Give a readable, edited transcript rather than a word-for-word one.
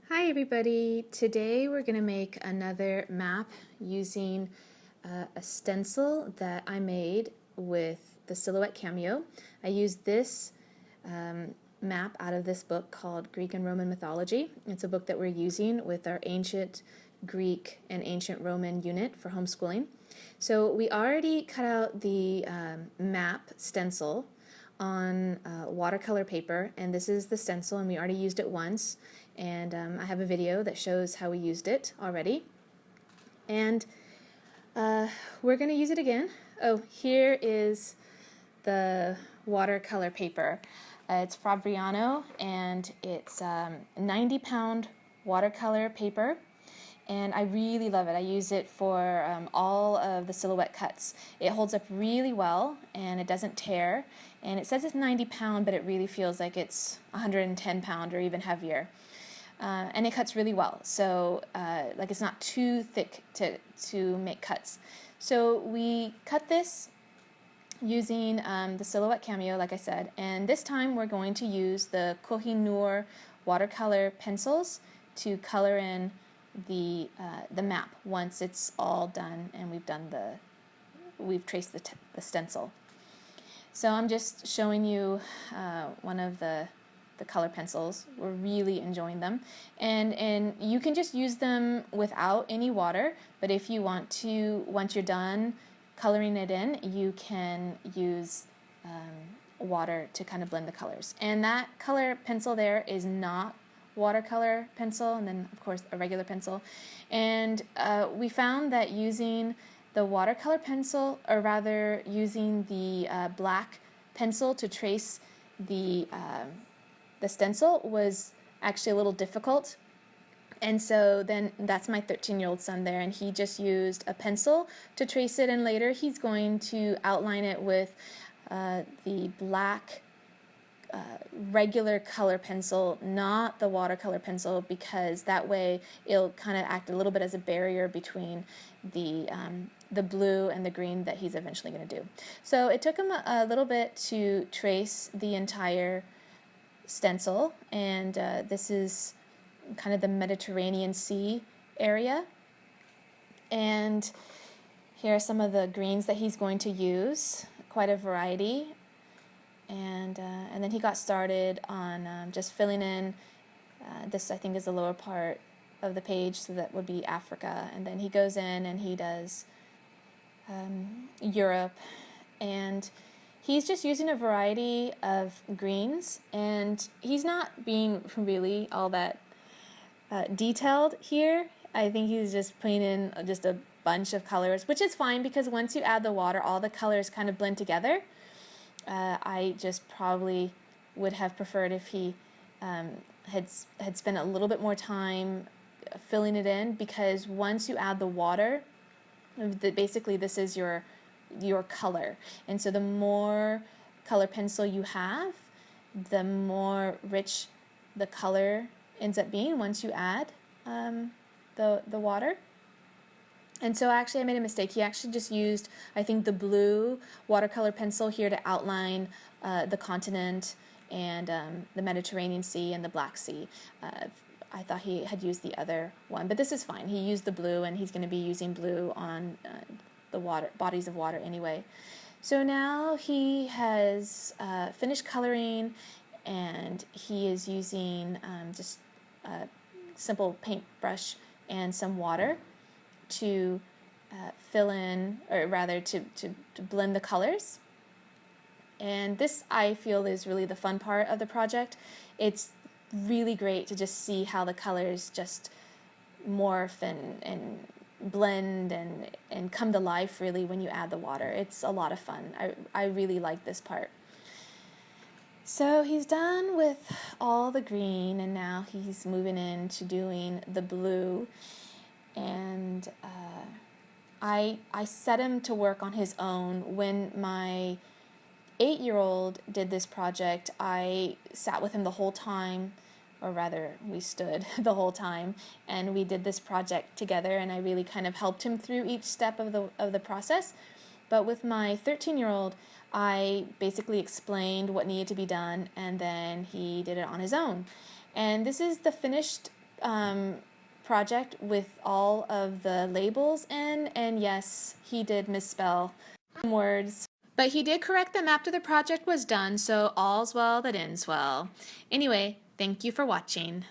Hi everybody! Today we're going to make another map using a stencil that I made with the Silhouette Cameo. I used this map out of this book called Greek and Roman Mythology. It's a book that we're using with our ancient Greek and ancient Roman unit for homeschooling. So we already cut out the map stencil on watercolor paper, and this is the stencil, and we already used it once, and I have a video that shows how we used it already, and we're going to use it again. Oh, here is the watercolor paper. It's Fabriano, and it's 90-pound watercolor paper, and I really love it. I use it for all of the silhouette cuts. It holds up really well, and it doesn't tear, and it says it's 90-pound, but it really feels like it's 110-pound or even heavier. And it cuts really well, so like it's not too thick to make cuts. So we cut this using the Silhouette Cameo, like I said, and this time we're going to use the Koh-i-Noor watercolor pencils to color in the map once it's all done and we've traced the stencil. So I'm just showing you one of the color pencils. We're really enjoying them, and you can just use them without any water, but if you want to, once you're done coloring it in, you can use water to kind of blend the colors. And that color pencil there is not watercolor pencil, and then of course a regular pencil, and we found that using the watercolor pencil, or rather using the black pencil to trace the stencil, was actually a little difficult. And so then that's my 13-year-old son there, and he just used a pencil to trace it, and later he's going to outline it with the black regular color pencil, not the watercolor pencil, because that way it'll kind of act a little bit as a barrier between the blue and the green that he's eventually going to do. So it took him a little bit to trace the entire stencil, and this is kind of the Mediterranean Sea area, and here are some of the greens that he's going to use, quite a variety. And then he got started on just filling in this, I think, is the lower part of the page, so that would be Africa, and then he goes in and he does Europe, and he's just using a variety of greens, and he's not being really all that detailed here. I think he's just putting in just a bunch of colors, which is fine, because once you add the water, all the colors kind of blend together. I just probably would have preferred if he had spent a little bit more time filling it in, because once you add the water, basically this is your color, and so the more color pencil you have, the more rich the color ends up being once you add the water. And so actually I made a mistake. He actually just used, I think, the blue watercolor pencil here to outline the continent and the Mediterranean Sea and the Black Sea. I thought he had used the other one, but this is fine. He used the blue, and he's going to be using blue on the bodies of water anyway. So now he has finished coloring, and he is using just a simple paintbrush and some water to fill in, or rather to blend the colors. And this, I feel, is really the fun part of the project. It's really great to just see how the colors just morph and blend and come to life really when you add the water. It's a lot of fun. I really like this part. So he's done with all the green, and now he's moving into doing the blue. And I set him to work on his own. When my 8-year-old did this project, I sat with him the whole time, or rather we stood the whole time, and we did this project together, and I really kind of helped him through each step of the process. But with my 13-year-old, I basically explained what needed to be done, and then he did it on his own. And this is the finished project with all of the labels in, and yes, he did misspell some words. But he did correct them after the project was done, so all's well that ends well. Anyway, thank you for watching.